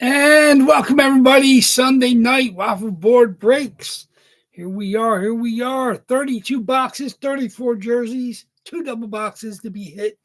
And welcome everybody. Sunday night waffle board breaks. Here we are. 32 boxes, 34 jerseys, two double boxes to be hit.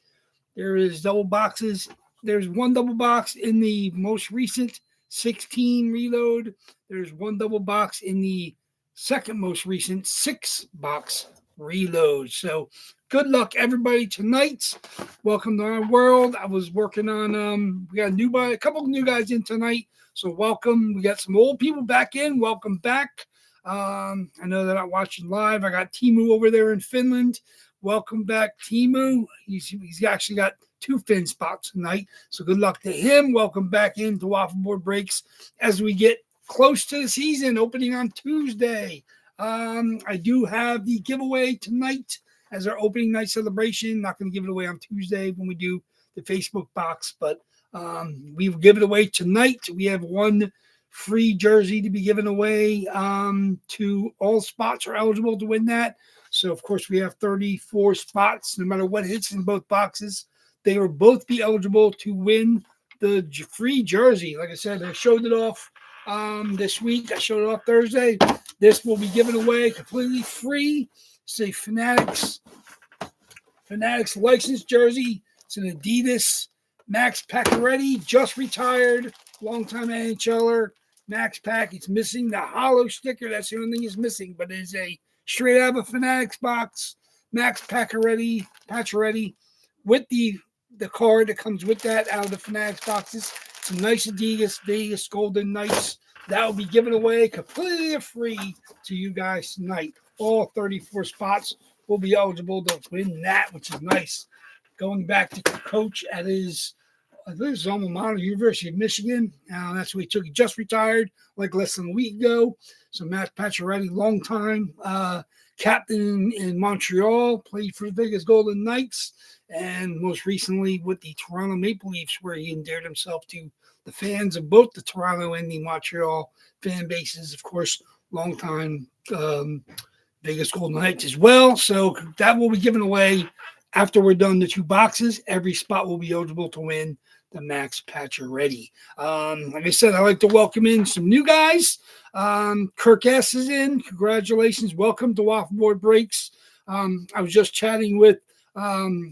There is double boxes. There's one double box in the most recent 16 reload. There's one double box in the second most recent 6 box reload. So good luck everybody tonight. Welcome to our world. I was working on we got a couple of new guys in tonight. So welcome. We got some old people back in. Welcome back. I know they're not watching live. I got Timu over there in Finland. Welcome back, Timu. He's actually got 2 fin spots tonight. So good luck to him. Welcome back into Waffle Board Breaks as we get close to the season opening on Tuesday. I do have the giveaway tonight as our opening night celebration. Not going to give it away on Tuesday when we do the Facebook box, but we will give it away tonight. We have one free jersey to be given away to all spots are eligible to win that. So, of course, we have 34 spots. No matter what hits in both boxes, they will both be eligible to win the free jersey. Like I said, I showed it off this week. I showed it off Thursday. This will be given away completely free. It's a Fanatics licensed jersey. It's an Adidas Max Pacioretty, just retired, longtime NHLer. Max Pack. It's missing the hollow sticker. That's the only thing it's missing, but it is a straight out of a Fanatics box. Max Pacioretty with the card that comes with that out of the Fanatics boxes. Some nice Adidas Vegas Golden Knights. That will be given away completely free to you guys tonight. All 34 spots will be eligible to win that, which is nice. Going back to coach at his alma mater, University of Michigan. That's where he took. He just retired like less than a week ago. So Matt Pacioretty, long time captain in Montreal, played for the Vegas Golden Knights, and most recently with the Toronto Maple Leafs, where he endeared himself to the fans of both the Toronto and the Montreal fan bases. Of course, long time Vegas Golden Knights as well. So that will be given away after we're done the 2 boxes. Every spot will be eligible to win the Max Pacioretty. Like I said, I like to welcome in some new guys. Kirk S is in. Congratulations. Welcome to Waffle Board Breaks. I was just chatting with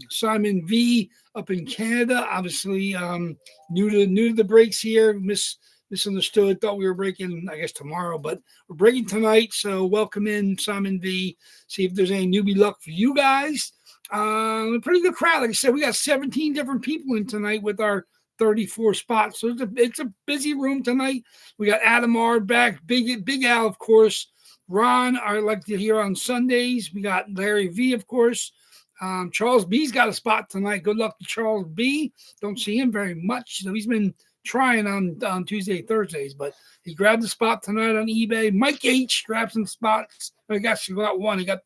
Simon V up in Canada. Obviously, new to the breaks here. Misunderstood. Thought we were breaking, I guess, tomorrow, but we're breaking tonight. So welcome in, Simon V. See if there's any newbie luck for you guys. A pretty good crowd. Like I said, we got 17 different people in tonight with our 34 spots. So it's a busy room tonight. We got Adam R back, Big Al, of course. Ron, I like to hear on Sundays. We got Larry V, of course. Charles B's got a spot tonight. Good luck to Charles B. Don't see him very much. So he's been trying on Tuesday, Thursdays, but he grabbed the spot tonight on eBay. Mike H grabbed some spots. I guess he got one. He got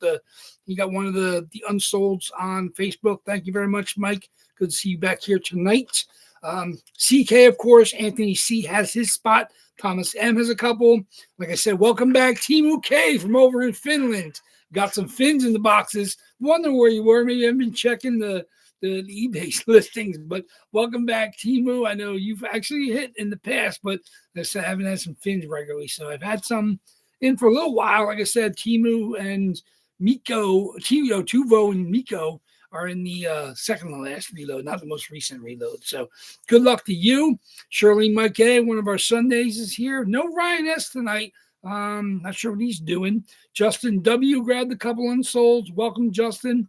one of the unsolds on Facebook. Thank you very much, Mike. Good to see you back here tonight. CK, of course. Anthony C has his spot. Thomas M has a couple. Like I said, welcome back, Timu K from over in Finland. Got some fins in the boxes. Wonder where you were. Maybe I've been checking the eBay listings, but welcome back, Timu. I know you've actually hit in the past, but like I said, I haven't had some fins regularly. So I've had some in for a little while. Like I said, Timu and Miko, Tuvo and Miko are in the second to last reload, not the most recent reload. So good luck to you. Shirley Mike A, one of our Sundays, is here. No Ryan S tonight. Not sure what he's doing. Justin W grabbed a couple unsolds. Welcome, Justin.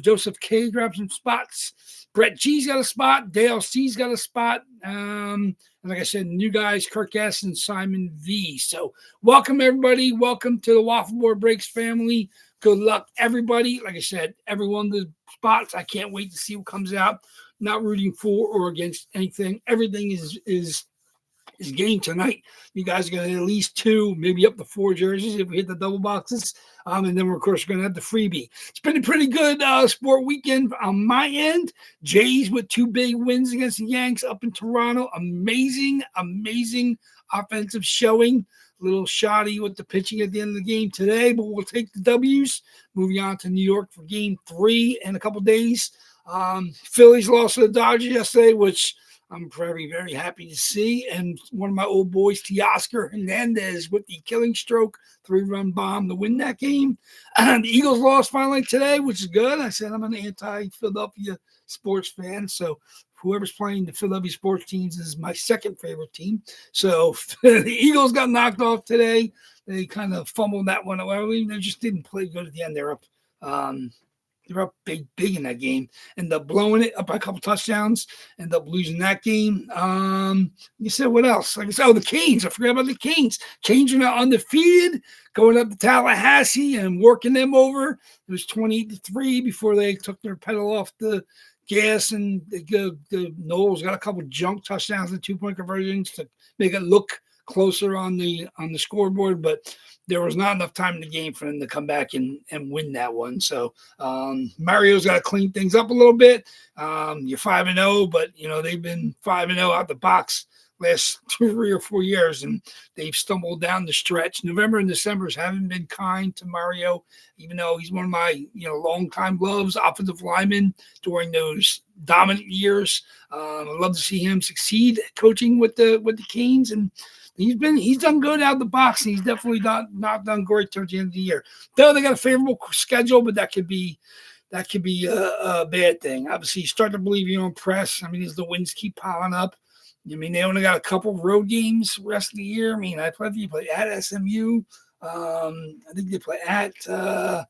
Joseph K grabbed some spots. Brett G's got a spot. Dale C's got a spot. And like I said, new guys, Kirk S and Simon V. So welcome, everybody. Welcome to the Waffle Board Breaks family. Good luck, everybody. Like I said, everyone of the spots. I can't wait to see what comes out. Not rooting for or against anything. Everything is game tonight. You guys are going to have at least 2, maybe up to 4 jerseys if we hit the double boxes. And then, of course, we're going to have the freebie. It's been a pretty good sport weekend on my end. Jays with 2 big wins against the Yanks up in Toronto. Amazing offensive showing. A little shoddy with the pitching at the end of the game today, but we'll take the W's. Moving on to New York for game 3 in a couple days. Phillies lost to the Dodgers yesterday, which I'm very, very happy to see. And one of my old boys, Teoscar Hernandez, with the killing stroke 3-run bomb to win that game. And the Eagles lost finally today, which is good. I said I'm an anti-Philadelphia sports fan, so whoever's playing the Philadelphia sports teams is my second favorite team. So the Eagles got knocked off today. They kind of fumbled that one away. They just didn't play good at the end. They're up big in that game. End up blowing it up by a couple touchdowns. End up losing that game. You said what else? Like I said, the Canes. I forgot about the Canes. Canes are now undefeated, going up to Tallahassee and working them over. It was 28-3 before they took their pedal off the gas, and the Knowles got a couple junk touchdowns and 2-point conversions to make it look closer on the scoreboard, but there was not enough time in the game for them to come back and win that one. So Mario's got to clean things up a little bit. You're 5-0, but they've been 5-0 out the box last 3 or 4 years, and they've stumbled down the stretch. November and December haven't been kind to Mario, even though he's one of my longtime gloves, offensive lineman during those dominant years. I'd love to see him succeed coaching with the Canes, and he's done good out of the box, and he's definitely not done great towards the end of the year. Though they got a favorable schedule, but that could be a bad thing. Obviously, you start to believe your own press. I mean, as the wins keep piling up. I mean, they only got a couple road games the rest of the year. I mean, I play at SMU. I think they play at trying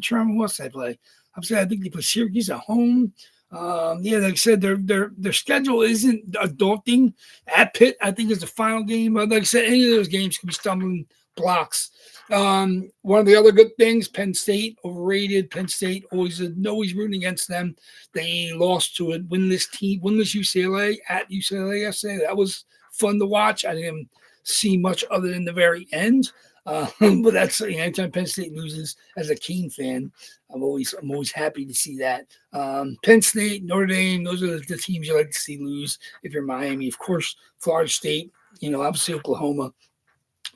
to remember what they play. I think they play Syracuse at home. Like I said, their schedule isn't daunting. At Pitt, I think, is the final game. But like I said, any of those games can be stumbling blocks. One of the other good things, Penn State, overrated. Penn State, always rooting against them. They lost to a winless UCLA at UCLA yesterday. That was fun to watch. I didn't see much other than the very end. But that's anytime Penn State loses, as a Cane fan, I'm always happy to see that. Penn State, Notre Dame, those are the teams you like to see lose if you're Miami. Of course, Florida State, obviously Oklahoma.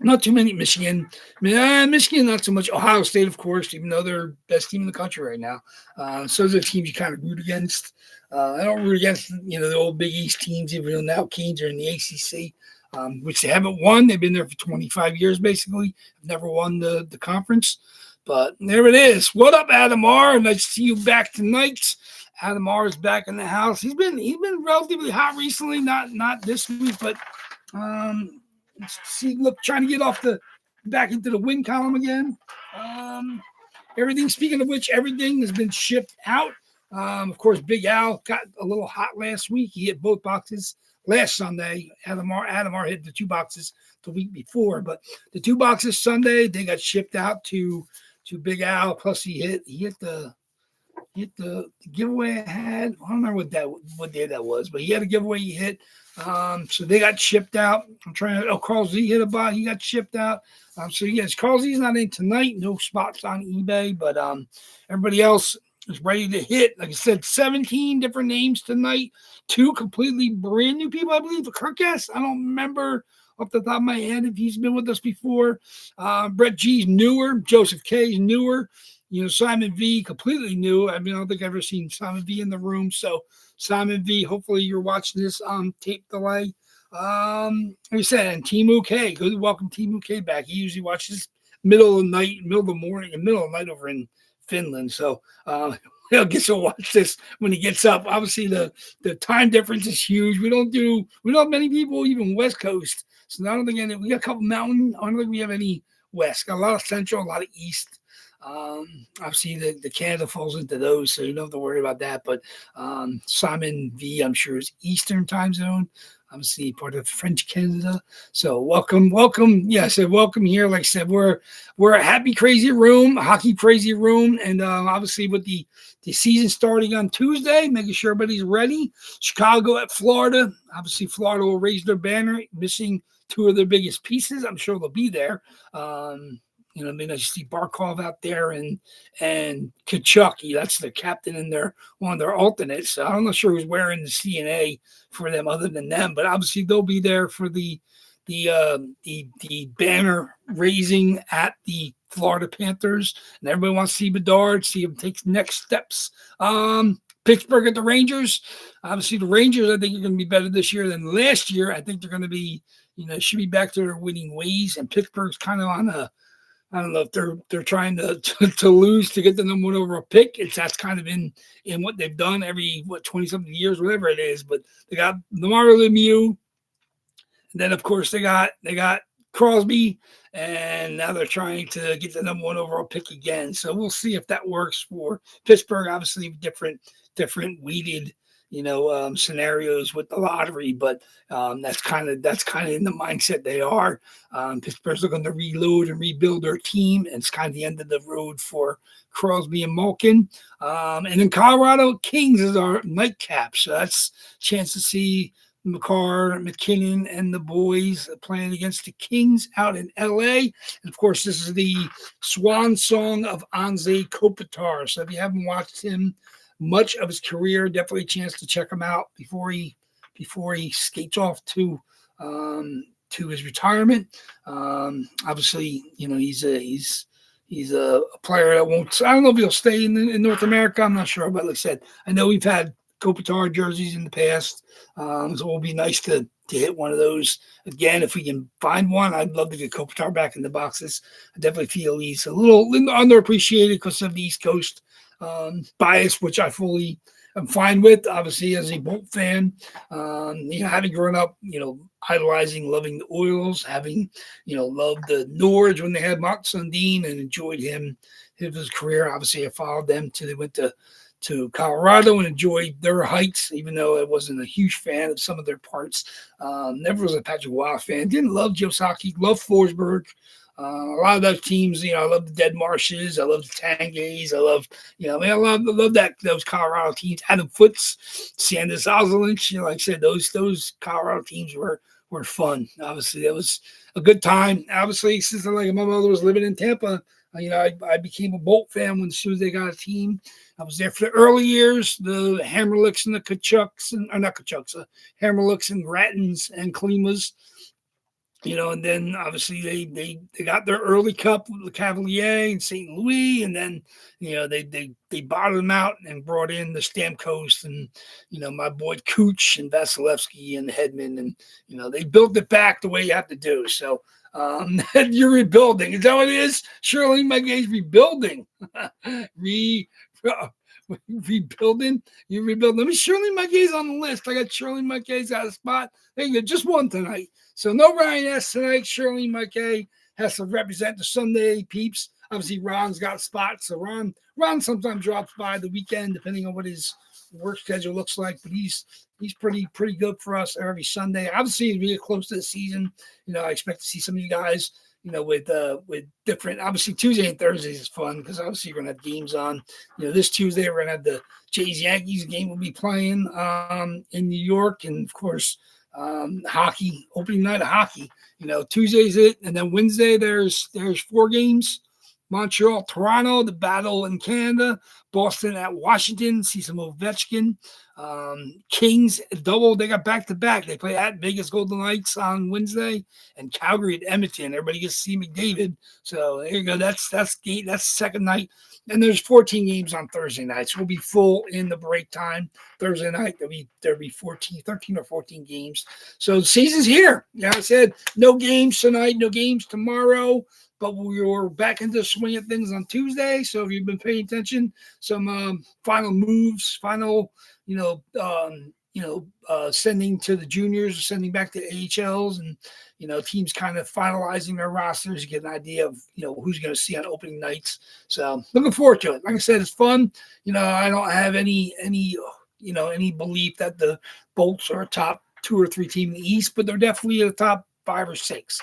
Not too many. Michigan. Michigan, not so much. Ohio State, of course, even though they're best team in the country right now. So those are teams you kind of root against. I don't root against, the old Big East teams, even though now Canes are in the ACC, which they haven't won. They've been there for 25 years, basically. Never won the conference. But there it is. What up, Adam R? Nice to see you back tonight. Adam R is back in the house. He's been relatively hot recently. Not this week, but trying to get back into the win column again. Speaking of which, everything has been shipped out. Of course, Big Al got a little hot last week. He hit both boxes last Sunday. Adam R hit the 2 boxes the week before, but the 2 boxes Sunday, they got shipped out to Big Al. Plus, he hit the giveaway I had. I don't remember what day that was, but he had a giveaway he hit. So they got shipped out. Carl Z hit a bot. He got shipped out. So yes, Carl Z's not in tonight. No spots on eBay, but everybody else is ready to hit. Like I said, 17 different names tonight. 2 completely brand new people, I believe. Kirk S. I don't remember off the top of my head if he's been with us before. Brett G's newer. Joseph K's newer. Simon V, completely new. I mean, I don't think I've ever seen Simon V in the room. So, Simon V, hopefully you're watching this on tape delay. Like I said, and Timu K, good welcome Timu K back. He usually watches middle of the morning, and middle of the night over in Finland. So, he'll get to watch this when he gets up. Obviously, the time difference is huge. We don't have many people even West Coast. So, I don't think we got a couple mountain. I don't think we have any West. Got a lot of Central, a lot of East. Obviously the Canada falls into those, so you don't have to worry about that. But Simon V, I'm sure, is Eastern time zone. Obviously part of French Canada. So welcome. Yeah, I said welcome here. Like I said, we're a happy, crazy room, a hockey crazy room, and obviously with the season starting on Tuesday, making sure everybody's ready. Chicago at Florida. Obviously, Florida will raise their banner, missing 2 of their biggest pieces. I'm sure they'll be there. I see Barkov out there and Kachuk. That's the captain and one of their alternates. So I'm not sure who's wearing the CNA for them other than them, but obviously they'll be there for the banner raising at the Florida Panthers, and everybody wants to see Bedard, see him take next steps. Pittsburgh at the Rangers. Obviously, the Rangers, I think, are going to be better this year than last year. I think they're going to be, should be back to their winning ways. And Pittsburgh's kind of on a, I don't know if they're trying to lose to get the number one overall pick. That's kind of in what they've done every 20-something years, whatever it is. But they got Lamar Lemieux, and then of course they got Crosby, and now they're trying to get the number one overall pick again. So we'll see if that works for Pittsburgh. Obviously, different weighted scenarios with the lottery, but that's kind of in the mindset they are. Pittsburgh's looking to reload and rebuild their team, and it's kind of the end of the road for Crosby and Malkin. And then Colorado Kings is our nightcap, so that's a chance to see McCarr, McKinnon, and the boys playing against the Kings out in L.A. And, of course, this is the swan song of Anze Kopitar. So if you haven't watched him much of his career, definitely a chance to check him out before he skates off to his retirement. Obviously, he's a player that won't. I don't know if he'll stay in North America. I'm not sure, but like I said, I know we've had Kopitar jerseys in the past, so it will be nice to hit one of those again if we can find one. I'd love to get Kopitar back in the boxes. I definitely feel he's a little underappreciated because of the East Coast bias, which I fully am fine with. Obviously, as a Bolt fan, having grown up, idolizing, loving the Oilers, having loved the Nords when they had Mark Sundin and enjoyed his career. Obviously, I followed them till they went to Colorado and enjoyed their heights, even though I wasn't a huge fan of some of their parts. Never was a Patrick Waugh fan. Didn't love Joe Sakic, loved Forsberg. A lot of those teams, I love the Dead Marshes. I love the Tangays. I love, I love those Colorado teams. Adam Foots, Sanders Ozelinch, like I said, those Colorado teams were fun. Obviously, that was a good time. Obviously, since my mother was living in Tampa, I became a Bolt fan as soon as they got a team. I was there for the early years, the Hammerlicks and the Kachucks, Hammerlicks and Grattans and Klimas. And then obviously they got their early cup with the Cavalier and St. Louis, and then they bottomed them out and brought in the Stamkos and my boy Cooch and Vasilevsky and Hedman, and they built it back the way you have to do. So you're rebuilding. Is that what it is? Shirley McGay's rebuilding. Rebuilding. You rebuild. Let me Shirley McGay's on the list. I got Shirley McGay's out of spot. They get just one tonight. So no Ryan S. tonight. Shirley McGay has to represent the Sunday peeps. Obviously, Ron's got spots. So Ron sometimes drops by the weekend, depending on what his work schedule looks like. But he's pretty good for us every Sunday. Obviously, as we get close to the season, I expect to see some of you guys, with different. Obviously, Tuesday and Thursdays is fun because obviously you're gonna have games on. This Tuesday we're gonna have the Jays Yankees game. We'll be playing in New York, and of course. Hockey, opening night of hockey. Tuesday's it, and then Wednesday there's 4 games. Montreal, Toronto, the battle in Canada, Boston at Washington, see some Ovechkin. Kings double, they got back-to-back. They play at Vegas Golden Knights on Wednesday and Calgary at Edmonton. Everybody gets to see McDavid. So there you go. That's the second night. And there's 14 games on Thursday night. So we'll be full in the break time. Thursday night, there'll be 13 or 14 games. So the season's here. Like I said, no games tonight, no games tomorrow. But we're back into the swing of things on Tuesday. So if you've been paying attention, some final moves, sending to the juniors, sending back to AHLs, and teams kind of finalizing their rosters to get an idea of who's going to see on opening nights. So looking forward to it. Like I said, it's fun. I don't have any belief that the Bolts are a top 2 or 3 team in the East, but they're definitely a top 5 or 6.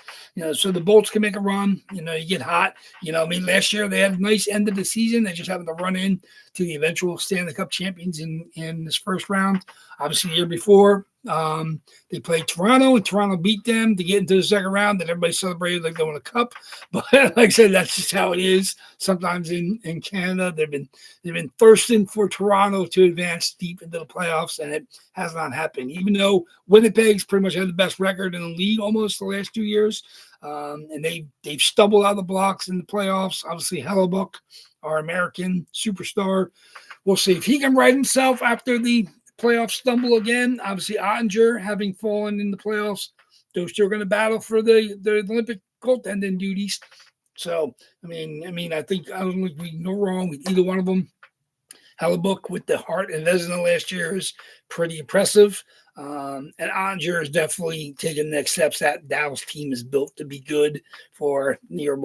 So the Bolts can make a run. You get hot. Last year they had a nice end of the season. They just happened to run in to the eventual Stanley Cup champions in this first round. Obviously, the year before, they played Toronto, and Toronto beat them to get into the second round. And everybody celebrated like they won a cup. But like I said, that's just how it is. Sometimes in Canada, they've been thirsting for Toronto to advance deep into the playoffs, and it has not happened. Even though Winnipeg's pretty much had the best record in the league almost the last 2 years, and they've stumbled out of the blocks in the playoffs. Obviously, Hellebuck, our American superstar, we'll see if he can right himself after the playoff stumble again. Obviously, Ottinger having fallen in the playoffs, those two are going to battle for the Olympic goaltending duties. So, I mean, I think I don't think we no wrong with either one of them. Hellebuck with the Hart and Vezina last year is pretty impressive. And Ottinger is definitely taking the next steps. That Dallas team is built to be good for near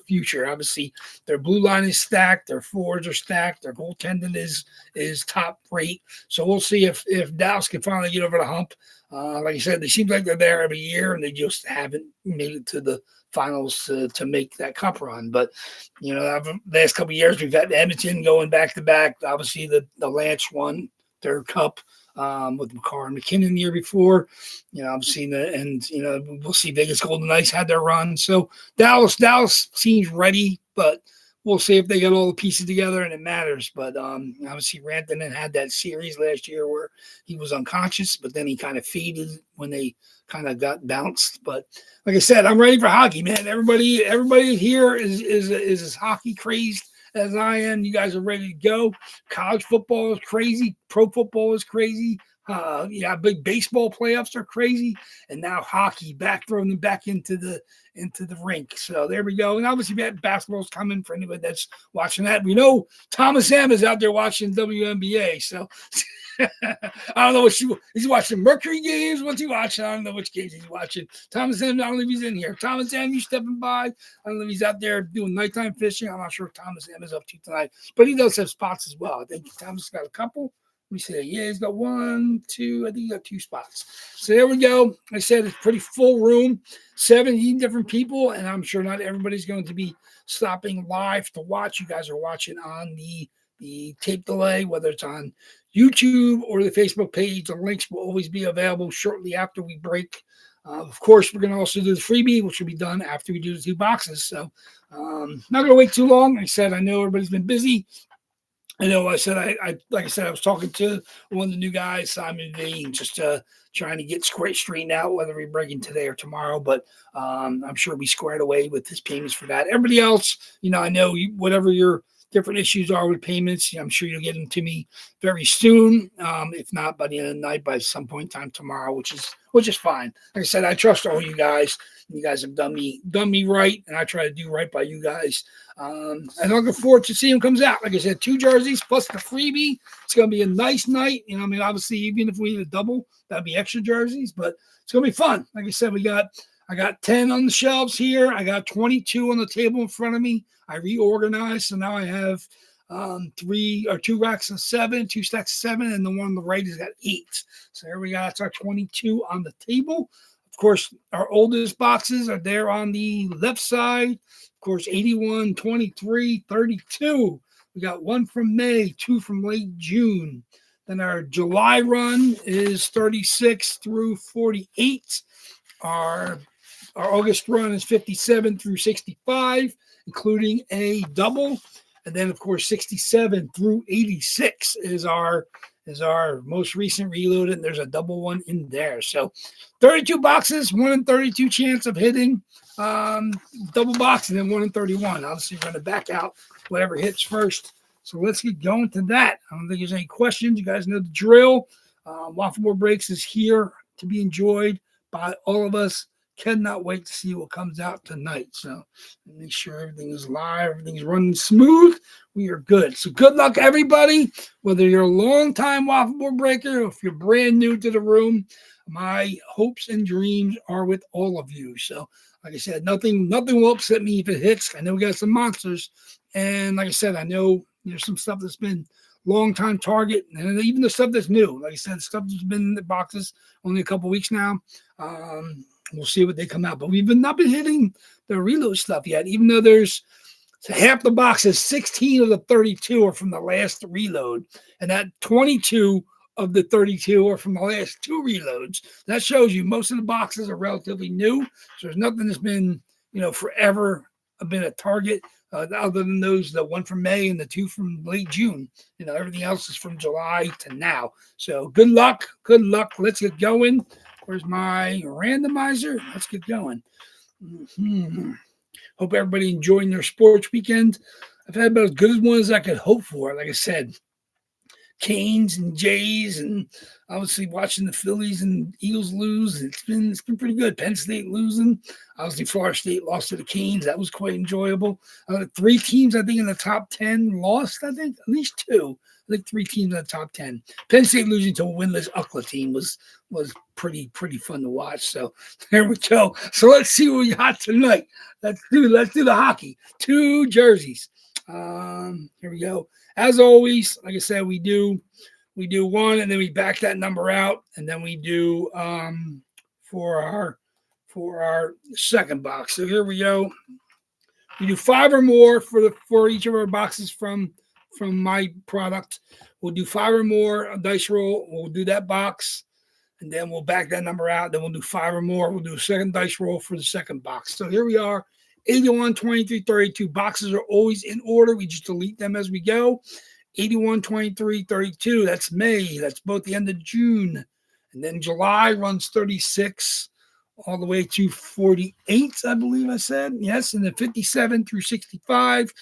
future. Obviously, their blue line is stacked, their forwards are stacked, their goaltending is top rate. So we'll see if Dallas can finally get over the hump. Like I said, they seem like they're there every year, and they just haven't made it to the finals to make that cup run. But the last couple of years we've had Edmonton going back to back. Obviously, the Lance won their cup with McCarr and McKinnon the year before. I've seen that, and we'll see. Vegas Golden Knights had their run, so Dallas seems ready, but we'll see if they get all the pieces together and it matters. But obviously, Rantanen had that series last year where he was unconscious, but then he kind of faded when they kind of got bounced. But like I said, I'm ready for hockey, man. Everybody here is as hockey crazed as I am. You guys are ready to go. College football is crazy. Pro football is crazy. Big baseball playoffs are crazy, and now hockey throwing them back into the rink. So there we go. And obviously basketball's coming for anybody that's watching that. We know Thomas M is out there watching WNBA. So I don't know he's watching Mercury games. What's he watching? I don't know which games he's watching. Thomas M, I don't know if he's in here. Thomas M, you stepping by? I don't know if he's out there doing nighttime fishing. I'm not sure what Thomas M is up to tonight, but he does have spots as well. I think Thomas got a couple. Let me see. Yeah, he's got 1, 2. I think he's got 2 spots. So there we go. Like I said, it's a pretty full room, 17 different people, and I'm sure not everybody's going to be stopping live to watch. You guys are watching on the tape delay, whether it's on YouTube or the Facebook page. The links will always be available shortly after we break. Of course, we're going to also do the freebie, which will be done after we do the 2 boxes. So not going to wait too long. Like I said, I know everybody's been busy. I know I said I was talking to one of the new guys, Simon V, just trying to get straightened out whether we're breaking today or tomorrow. But I'm sure we squared away with his payments for that. Everybody else, I know whatever your different issues are with payments, I'm sure you'll get them to me very soon. If not by the end of the night, by some point in time tomorrow, which is fine. Like I said, I trust all you guys. You guys have done me right, and I try to do right by you guys. And I'm looking forward to seeing him comes out. Like I said, 2 jerseys plus the freebie. It's going to be a nice night. Obviously, even if we need a double, that'd be extra jerseys, but it's going to be fun. Like I said, I got 10 on the shelves here. I got 22 on the table in front of me. I reorganized, so now I have 2 racks of 7, 2 stacks of 7, and the one on the right has got 8. So there we go. That's our 22 on the table. Of course, our oldest boxes are there on the left side. Of course, 81, 23, 32. We got 1 from May, 2 from late June. Then our July run is 36 through 48. Our August run is 57 through 65, including a double. And then, of course, 67 through 86 is our most recent reloaded, and there's a double one in there. So 32 boxes, 1 in 32 chance of hitting double box, and then 1 in 31. Obviously, we're going to back out whatever hits first. So let's get going to that. I don't think there's any questions. You guys know the drill. Waffleboard Breaks is here to be enjoyed by all of us. Cannot wait to see what comes out tonight. So make sure everything is live, everything's running smooth. We are good. So good luck, everybody. Whether you're a long-time waffleboard breaker or if you're brand new to the room, my hopes and dreams are with all of you. So, like I said, nothing will upset me if it hits. I know we got some monsters, and like I said, I know there's some stuff that's been long-time target, and even the stuff that's new. Like I said, stuff that's been in the boxes only a couple weeks now. We'll see what they come out. But we've not been hitting the reload stuff yet, even though there's half the boxes, 16 of the 32 are from the last reload. And that 22 of the 32 are from the last 2 reloads. That shows you most of the boxes are relatively new. So there's nothing that's been, forever been a target other than those, the 1 from May and the 2 from late June. Everything else is from July to now. So good luck. Good luck. Let's get going. Where's my randomizer? Let's get going. Hope everybody enjoying their sports weekend. I've had about as good as one as I could hope for. Like I said, Canes and Jays, and obviously watching the Phillies and Eagles lose. It's been pretty good. Penn State losing. Obviously, Florida State lost to the Canes. That was quite enjoyable. 3 teams, I think, in the top 10 lost. I think at least 2. I think 3 teams in the top 10. Penn State losing to a winless UCLA team was pretty fun to watch. So there we go. So let's see what we got tonight. Let's do the hockey. 2 jerseys. Here we go. As always, like I said, we do 1, and then we back that number out, and then we do for our second box. So here we go. We do 5 or more for each of our boxes from my product. We'll do 5 or more a dice roll. We'll do that box, and then we'll back that number out. Then we'll do 5 or more. We'll do a second dice roll for the second box. So here we are. 81, 23, 32. Boxes are always in order. We just delete them as we go. 81, 23, 32. That's May. That's both the end of June. And then July runs 36 all the way to 48, I believe I said. Yes. And then 57 through 65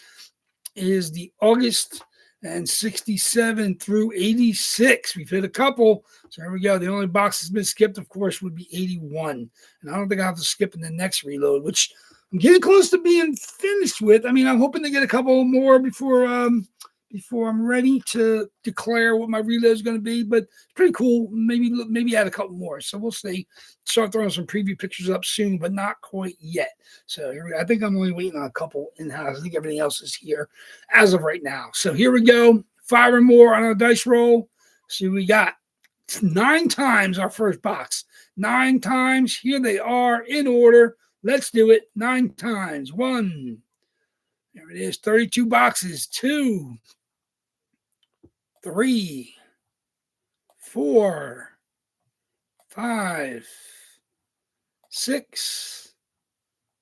is the August, and 67 through 86. We've hit a couple. So here we go. The only box that's been skipped, of course, would be 81. And I don't think I'll have to skip in the next reload, which I'm getting close to being finished with. I mean, I'm hoping to get a couple more before I'm ready to declare what my reload is going to be. But it's pretty cool. Maybe add a couple more. So we'll see. Start throwing some preview pictures up soon, but not quite yet. So here we go. I think I'm only waiting on a couple in-house. I think everything else is here as of right now. So here we go. 5 or more on a dice roll. See what we got. 9 times our first box. 9 times. Here they are in order. Let's do it 9 times. 1. There it is. 32 boxes. 2, 3, 4, 5, 6,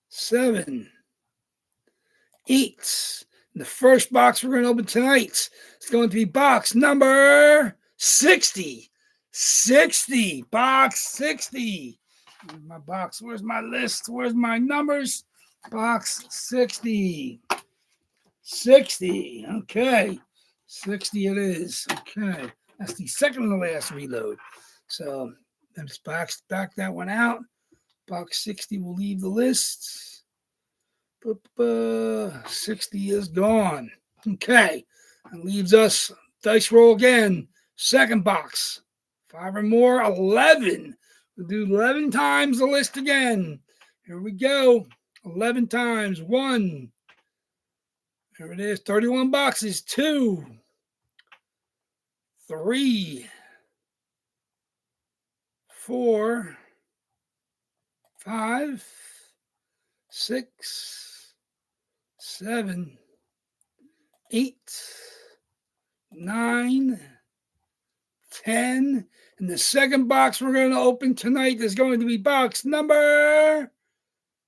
7, 8. And the first box we're going to open tonight is going to be box number 60. 60. Box 60. Where's my box? Where's my list? Where's my numbers? Box 60. 60. Okay. 60 it is. Okay. That's the second to last reload. So let's back that one out. Box 60 will leave the list. 60 is gone. Okay. That leaves us dice roll again. Second box. 5 or more. 11. We'll do 11 times the list again. Here we go. 11 times. 1. Here it is. 31 boxes. 2. 3. 4. 5. 6. 7. 8. 9. 10. And the second box we're going to open tonight is going to be box number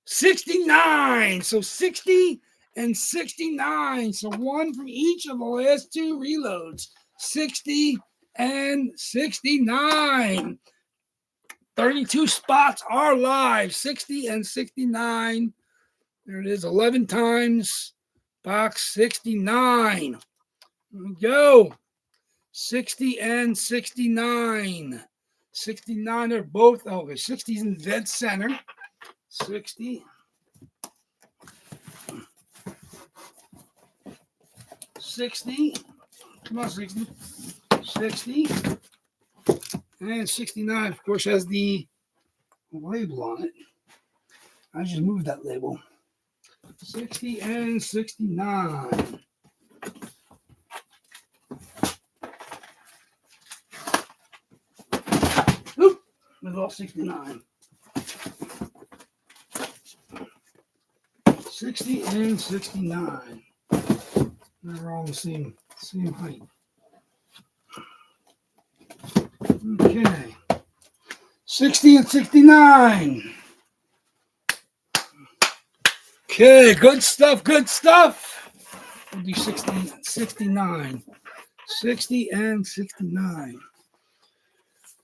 69. So 60 and 69. So 1 from each of the last 2 reloads. 60 and 69. 32 spots are live. 60 and 69. There it is. 11 times. Box 69. Here we go. 60 and 69. 69 are both. Okay, 60 is in dead center. 60. 60. Come on, 60. 60. And 69, of course, has the label on it. I just moved that label. 60 and 69. Oop, we lost 69. 60 and 69. They're all the same height. Okay. 60 and 69. Okay, good stuff, good stuff. We'll do 60 and 69. 60 and 69.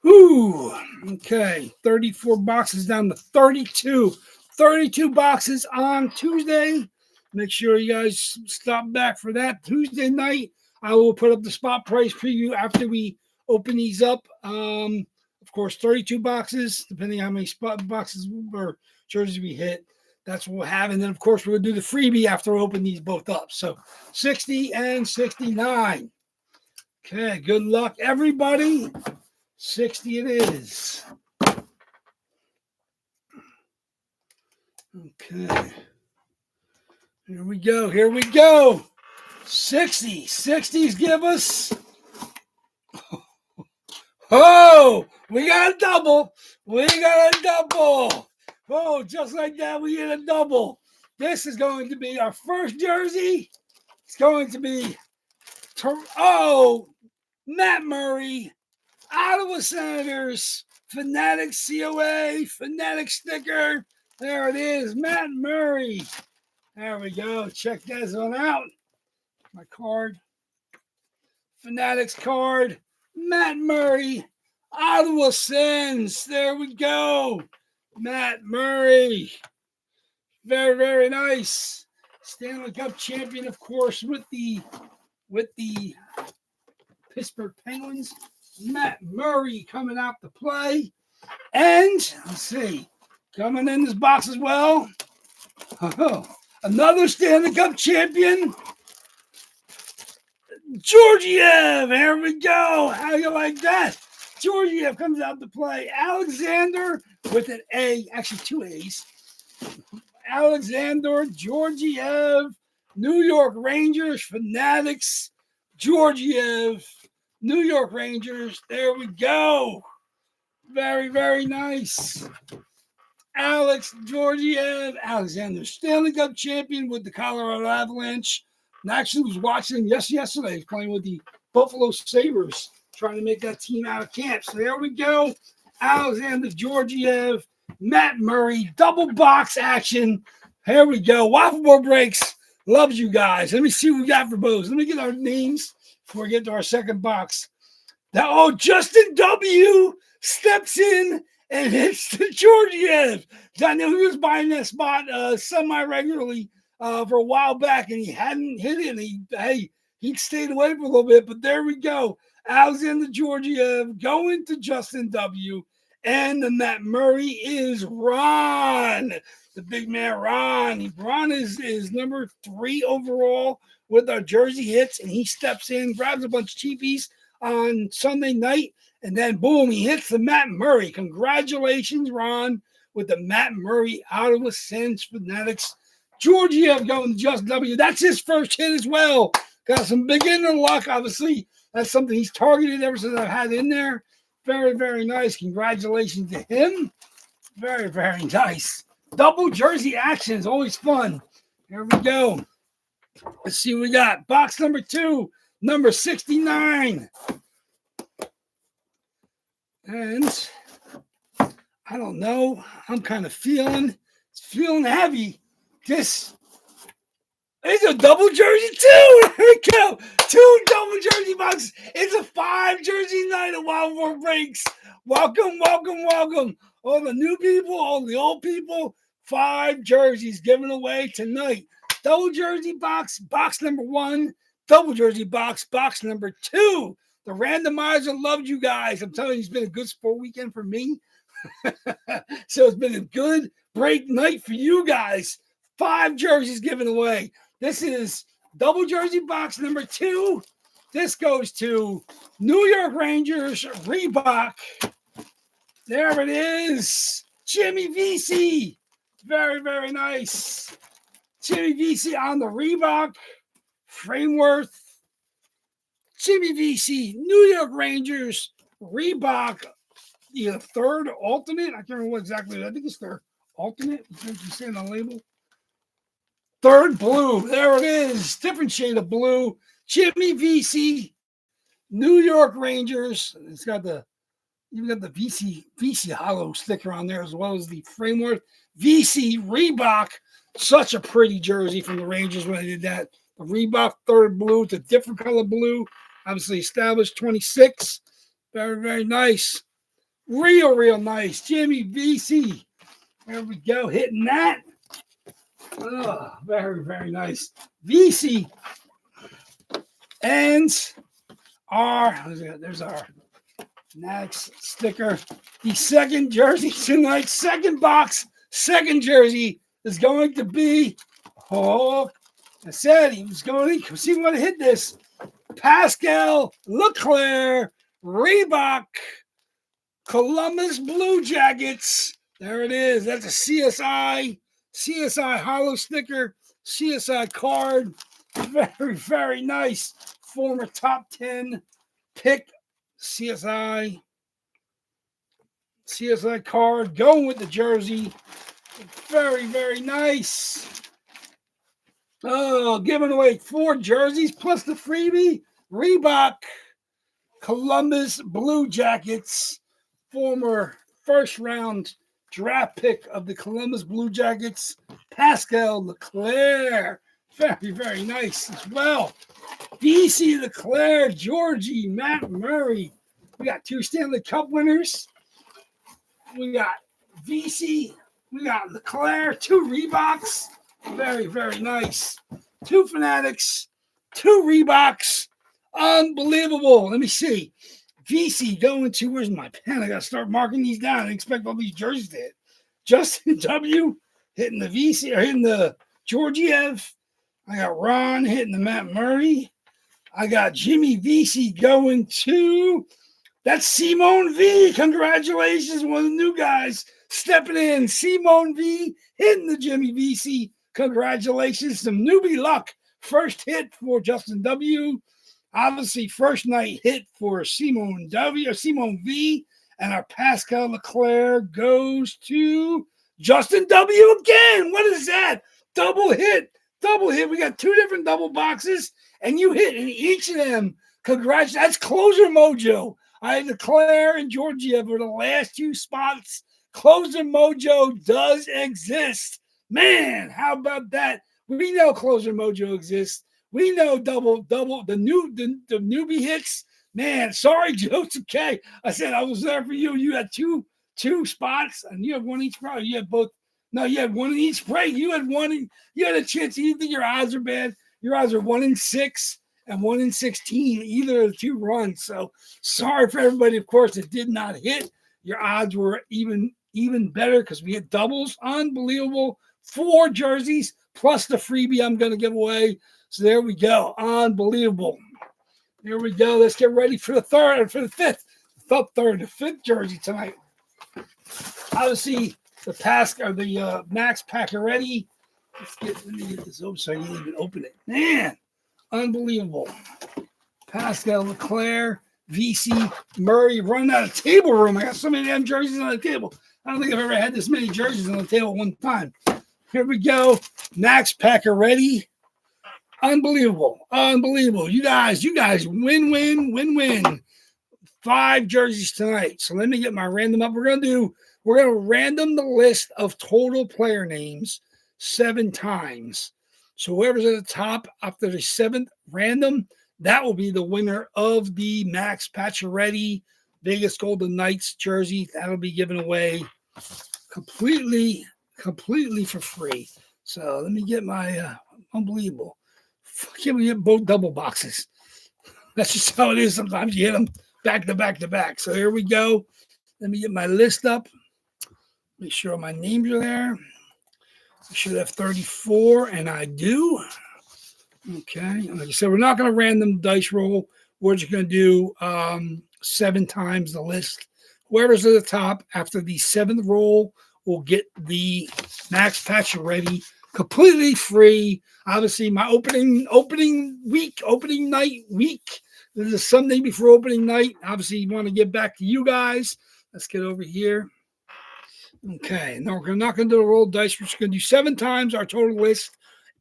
Whew. Okay, 34 boxes down to 32. 32 boxes on Tuesday, Make sure you guys stop back for that Tuesday night. I will put up the spot price preview after we open these up. Of course, 32 boxes, depending on how many spot boxes or jerseys we hit. That's what we'll have. And then, of course, we'll do the freebie after we open these both up. So 60 and 69. Okay, good luck, everybody. 60 it is. Okay. Here we go. Here we go. 60. 60s give us. Oh, we got a double. We got a double. Oh, just like that, we hit a double. This is going to be our first jersey. It's going to be, Matt Murray, Ottawa Senators, Fanatics COA, Fanatic sticker. There it is, Matt Murray. There we go. Check this one out. My card. Fanatics card. Matt Murray. Ottawa Sens. There we go. Matt Murray. Very, very nice. Stanley Cup champion, of course, with the Pittsburgh Penguins. Matt Murray coming out to play. And let's see. Coming in this box as well. Another Stanley Cup champion. Georgiev, here we go. How you like that? Georgiev comes out to play. Alexander with an A, actually 2 A's. Alexander Georgiev, New York Rangers, Fanatics, Georgiev, New York Rangers. There we go. Very, very nice. Alex Georgiev, Alexander, Stanley Cup champion with the Colorado Avalanche. And actually was watching him yesterday. He was playing with the Buffalo Sabres, trying to make that team out of camp. So there we go. Alexander Georgiev, Matt Murray, double box action. Here we go. Waffleboard Breaks loves you guys. Let me see what we got for both. Let me get our names before we get to our second box. Now, Justin W. steps in and hits the Georgiev. I know he was buying that spot semi-regularly for a while back, and he hadn't hit it. And he'd stayed away for a little bit, but there we go. Alexander Georgiev going to Justin W. And the Matt Murray is Ron, the big man Ron. Ron is number 3 overall with our jersey hits, and he steps in, grabs a bunch of cheapies on Sunday night, and then boom, he hits the Matt Murray. Congratulations, Ron, with the Matt Murray Ottawa Sens Fanatics. Georgiev going to Justin W. That's his first hit as well. Got some beginner luck, obviously. That's something he's targeted ever since I've had in there. Very, very nice. Congratulations to him. Very, very nice. Double jersey action is always fun. Here we go. Let's see what we got. Box number 2, number 69. And I don't know. I'm kind of feeling heavy. This is a double jersey too. Here we go. 2 double jersey boxes. It's a 5 jersey night of Waffleboard Breaks. Welcome, welcome, welcome. All the new people, all the old people. 5 jerseys given away tonight. Double jersey box, box number 1. Double jersey box, box number 2. The randomizer loved you guys. I'm telling you, it's been a good sport weekend for me. So it's been a good break night for you guys. 5 jerseys given away. This is double jersey box number 2. This goes to New York Rangers, Reebok. There it is. Jimmy VC. Very, very nice. Jimmy VC on the Reebok framework. Jimmy VC, New York Rangers, Reebok, the 3rd alternate. I can't remember what exactly. I think it's their alternate. You see on the label. 3rd blue. There it is. Different shade of blue. Jimmy VC, New York Rangers. It's got the VC hollow sticker on there as well as the framework. VC Reebok. Such a pretty jersey from the Rangers when they did that. The Reebok 3rd blue. It's a different color blue. Obviously established 26. Very, very nice. Real nice. Jimmy VC. There we go. Hitting that. Oh, very, very nice. VC and there's our next sticker. The second jersey tonight, second box, second jersey is going to be, oh, I said he was going to see what hit this. Pascal Leclerc, Reebok, Columbus Blue Jackets. There it is. That's a CSI hollow sticker, CSI card. Very, very nice. Former top 10 pick CSI card going with the jersey. Very, very nice. Oh, giving away 4 jerseys plus the freebie. Reebok, Columbus Blue Jackets, former first round draft pick of the Columbus Blue Jackets, Pascal Leclerc. Very, very nice as well. VC Leclerc, Georgie, Matt Murray. We got 2 Stanley Cup winners. We got VC. We got Leclerc, 2 Reeboks. Very, very nice. 2 Fanatics, 2 Reeboks. Unbelievable. Let me see. VC going to, where's my pen? I got to start marking these down. I didn't expect all these jerseys to hit. Justin W. hitting the VC, or hitting the Georgiev. I got Ron hitting the Matt Murray. I got Jimmy VC going to, that's Simone V. Congratulations. One of the new guys stepping in. Simone V. hitting the Jimmy VC. Congratulations. Some newbie luck. First hit for Justin W. Obviously, first night hit for Simone W. or Simone V. And our Pascal Leclerc goes to Justin W. again. What is that? Double hit. Double hit. We got 2 different double boxes, and you hit in each of them. Congratulations. That's closer mojo. I had Leclerc and Georgiev were the last 2 spots. Closer mojo does exist. Man, how about that? We know closer mojo exists. We know double the newbie hits. Man, sorry, Joseph K. I said I was there for you. You had two spots, and you had 1 each. Probably you had both. No, you had 1 in each break. You had 1. You had a chance. You think your odds are bad? Your odds are 1 in 6 and 1 in 16. Either of the 2 runs. So sorry for everybody, of course, that did not hit. Your odds were even better because we had doubles. Unbelievable. 4 jerseys plus the freebie I'm going to give away. So there we go. Unbelievable. Here we go. Let's get ready for the fifth jersey tonight. Obviously, the Max Pacioretty. Let me get this open so I can even open it. Man, unbelievable. Pascal Leclerc, VC Murray, running out of table room. I got so many damn jerseys on the table. I don't think I've ever had this many jerseys on the table at one time. Here we go. Max Pacioretty. Unbelievable. Unbelievable. You guys win. 5 jerseys tonight. So let me get my random up. We're going to random the list of total player names 7 times. So whoever's at the top after the 7th random, that will be the winner of the Max Pacioretty Vegas Golden Knights jersey. That'll be given away completely for free. So let me get my unbelievable. Can't we get both double boxes? That's just how it is. Sometimes you hit them back to back to back. So here we go. Let me get my list up. Make sure my names are there. I should have 34, and I do. Okay. Like I said, we're not going to random dice roll. We're just going to do 7 times the list. Whoever's at the top after the 7th roll will get the Max Pacioretty completely free. Obviously, my opening night week. This is Sunday before opening night. Obviously, you want to get back to you guys. Let's get over here. Okay, now we're not going to do a roll dice. We're just going to do 7 times our total list.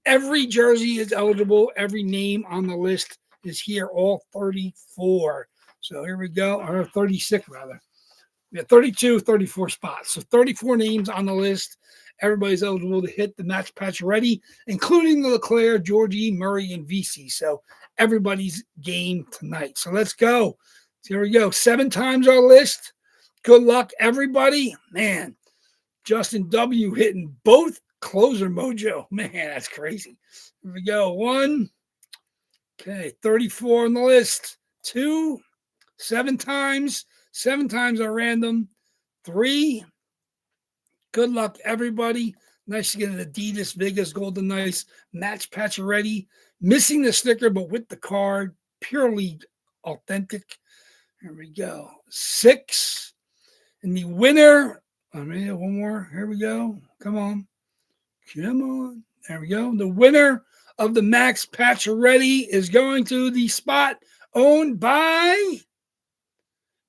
Every jersey is eligible. Every name on the list is here, all 34. So here we go, or 36 rather. We have 34 spots. So 34 names on the list. Everybody's eligible to hit the Max Pacioretty, including the Leclerc, Georgie, Murray, and VC. So everybody's game tonight. So let's go. So here we go. 7 times our list. Good luck, everybody. Man, Justin W. hitting both Closer mojo. Man, that's crazy. Here we go. 1. Okay, 34 on the list. 2, 7 times. 7 times are random. 3. Good luck, everybody. Nice to get an Adidas Vegas Golden Knights Match Pacioretty. Missing the sticker, but with the card. Purely authentic. Here we go. 6. And the winner. One more. Here we go. Come on. Come on. There we go. The winner of the Max Pacioretty is going to the spot owned by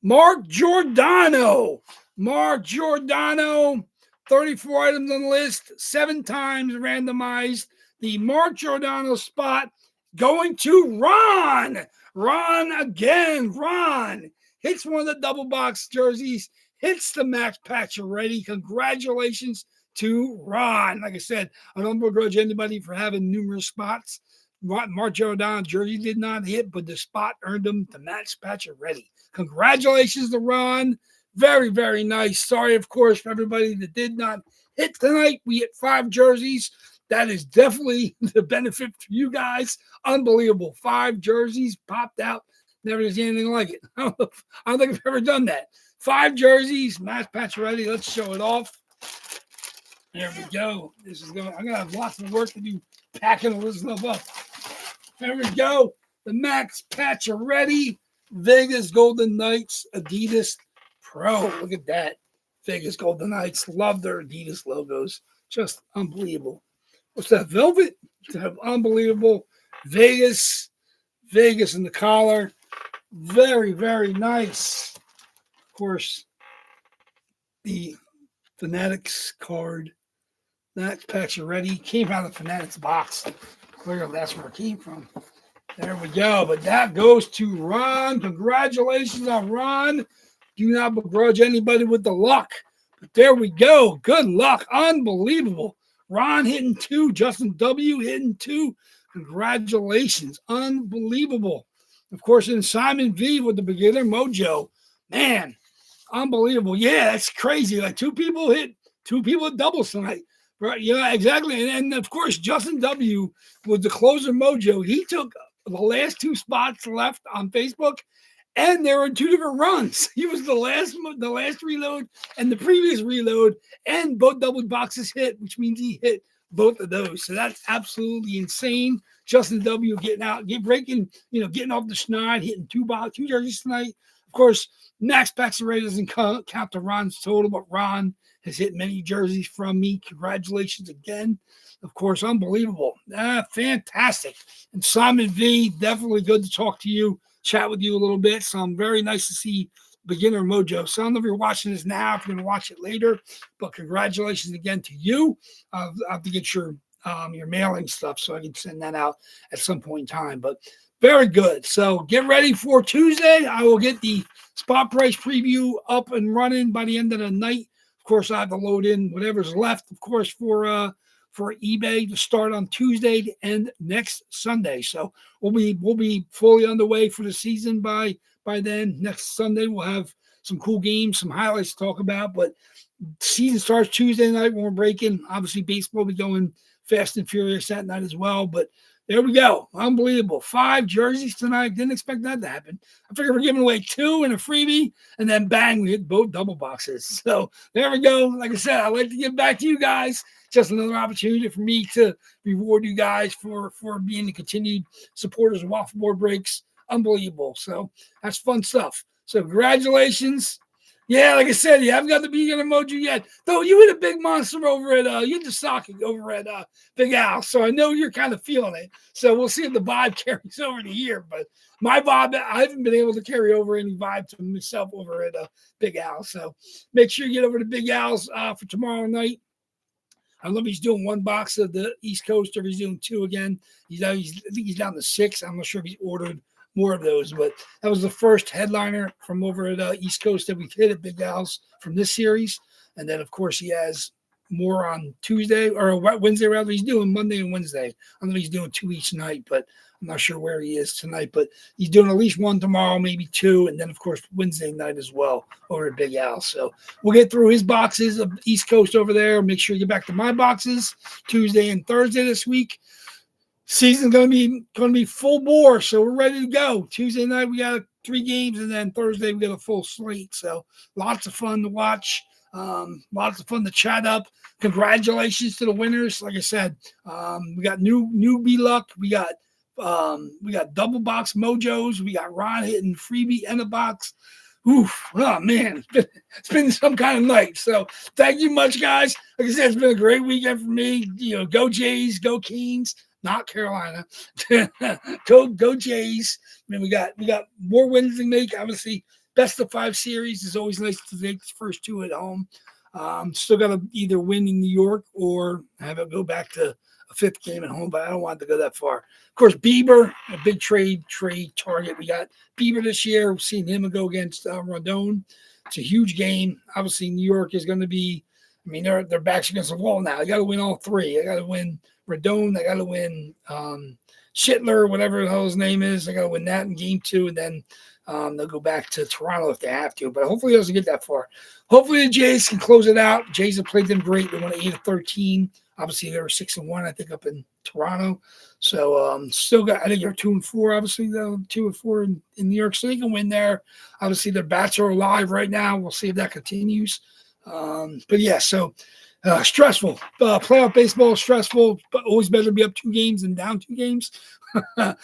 Mark Giordano. Mark Giordano, 34 items on the list, 7 times randomized. The Mark Giordano spot going to Ron. Ron again. Ron hits one of the double box jerseys, hits the Max Pacioretty. Congratulations to Ron. Like I said, I don't begrudge anybody for having numerous spots. Mark Giordano jersey did not hit, but the spot earned him the Max Pacioretty. Congratulations to Ron. Very, very nice. Sorry, of course, for everybody that did not hit tonight. We hit 5 jerseys. That is definitely the benefit for you guys. Unbelievable. 5 jerseys popped out. Never seen anything like it. I don't think I've ever done that. 5 jerseys, Max Pacioretty. Let's show it off. There we go. This is going. I'm gonna have lots of work to do packing all this stuff up. There we go. The Max Pacioretty Vegas Golden Knights Adidas Pro. Look at that. Vegas Golden Knights. Love their Adidas logos. Just unbelievable. What's that? Velvet? Unbelievable. Vegas in the collar. Very, very nice. Of course, the Fanatics card. Max Pacioretty came out of the Fanatics box. Clearly, that's where it came from. There we go. But that goes to Ron. Congratulations on Ron. Do not begrudge anybody with the luck. But there we go. Good luck. Unbelievable. Ron hitting 2. Justin W. hitting 2. Congratulations. Unbelievable. Of course, and Simon V. with the beginner mojo. Man, unbelievable. Yeah, that's crazy. Like 2 people hit doubles tonight. Right? Yeah, exactly. And of course, Justin W. was the closer mojo. He took the last 2 spots left on Facebook, and they were in 2 different runs. He was the last reload and the previous reload, and both double boxes hit, which means he hit both of those. So that's absolutely insane. Justin W. getting off the schneid, hitting 2 jerseys tonight. Of course, Max Pacioretty doesn't count to Ron's total, but Ron has hit many jerseys from me. Congratulations again. Of course, unbelievable. Fantastic. And Simon V, definitely good to talk to you, chat with you a little bit. So I'm very nice to see beginner mojo. So I don't know if you're watching this now, if you're going to watch it later, but congratulations again to you. I'll have to get your mailing stuff so I can send that out at some point in time. But very good. So get ready for Tuesday. I will get the spot price preview up and running by the end of the night. Of course, I have to load in whatever's left, of course, for eBay to start on Tuesday to end next Sunday. So we'll be fully underway for the season by then. Next Sunday we'll have some cool games, some highlights to talk about. But season starts Tuesday night when we're breaking. Obviously, baseball will be going fast and furious that night as well. But there we go. Unbelievable. 5 jerseys tonight. Didn't expect that to happen. I figured we're giving away 2 and a freebie, and then bang, we hit both double boxes. So there we go. Like I said, I'd like to give back to you guys. Just another opportunity for me to reward you guys for being the continued supporters of WAFFLEBOARD Breaks. Unbelievable. So that's fun stuff. So congratulations. Yeah, like I said, you haven't got the beginner emoji yet. Though you hit a big monster over at you hit the stocking over at Big Al. So I know you're kind of feeling it. So we'll see if the vibe carries over to here. But my vibe, I haven't been able to carry over any vibe to myself over at Big Al. So make sure you get over to Big Al's for tomorrow night. I don't know if he's doing 1 box of the East Coast or if he's doing 2 again. I think he's down to 6. I'm not sure if he's ordered more of those, but that was the first headliner from over at East Coast that we hit at Big Al's from this series. And then, of course, he has more on Tuesday or Wednesday rather. He's doing Monday and Wednesday. I know he's doing 2 each night, but I'm not sure where he is tonight. But he's doing at least 1 tomorrow, maybe 2, and then of course Wednesday night as well over at Big Al. So we'll get through his boxes of East Coast over there. Make sure you get back to my boxes Tuesday and Thursday this week. Season's gonna be full bore, so we're ready to go. Tuesday night we got 3 games, and then Thursday we got a full slate. So lots of fun to watch, lots of fun to chat up. Congratulations to the winners. Like I said, we got newbie luck. We got double box mojos. We got Ron hitting freebie and a box. Oof, oh man, it's been some kind of night. So thank you much, guys. Like I said, it's been a great weekend for me. Go Jays, go Kings. Not Carolina. go Jays. I mean, we got more wins to make. Obviously, best of 5 series is always nice to take the first 2 at home. Still got to either win in New York or have it go back to a 5th game at home, but I don't want it to go that far. Of course, Bieber, a big trade target. We got Bieber this year. We've seen him go against Rondon. It's a huge game. Obviously, New York is going to be. I mean, their backs against the wall now. They got to win all 3. They got to win Radon. They got to win Schittler, whatever the hell his name is. They got to win that in game 2, and then they'll go back to Toronto if they have to. But hopefully, it doesn't get that far. Hopefully, the Jays can close it out. Jays have played them great. They won 8-13. Obviously, they were 6-1, I think, up in Toronto. So, still got. I think they're 2-4. Obviously, though 2-4 in New York, so they can win there. Obviously, their bats are alive right now. We'll see if that continues. But yeah, so stressful. Playoff baseball is stressful, but always better to be up 2 games than down 2 games. I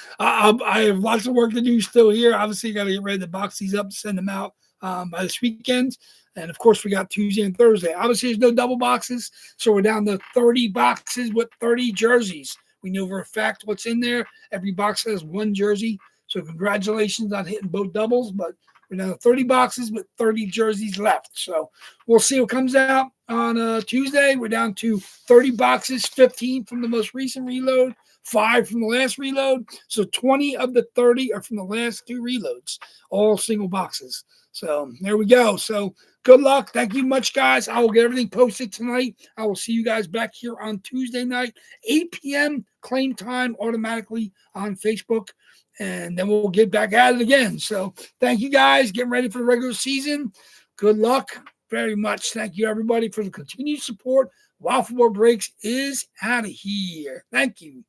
have lots of work to do still here. Obviously, got to get ready to box these up, send them out by this weekend. And of course, we got Tuesday and Thursday. Obviously, there's no double boxes, so we're down to 30 boxes with 30 jerseys. We know for a fact what's in there. Every box has 1 jersey. So congratulations on hitting both doubles, but we're down to 30 boxes with 30 jerseys left. So we'll see what comes out on Tuesday. We're down to 30 boxes, 15 from the most recent reload, 5 from the last reload. So 20 of the 30 are from the last 2 reloads, all single boxes. So there we go. So good luck. Thank you much, guys. I will get everything posted tonight. I will see you guys back here on Tuesday night, 8 p.m. claim time automatically on Facebook. And then we'll get back at it again. So thank you, guys. Getting ready for the regular season. Good luck very much. Thank you, everybody, for the continued support. Waffleboard Breaks is out of here. Thank you.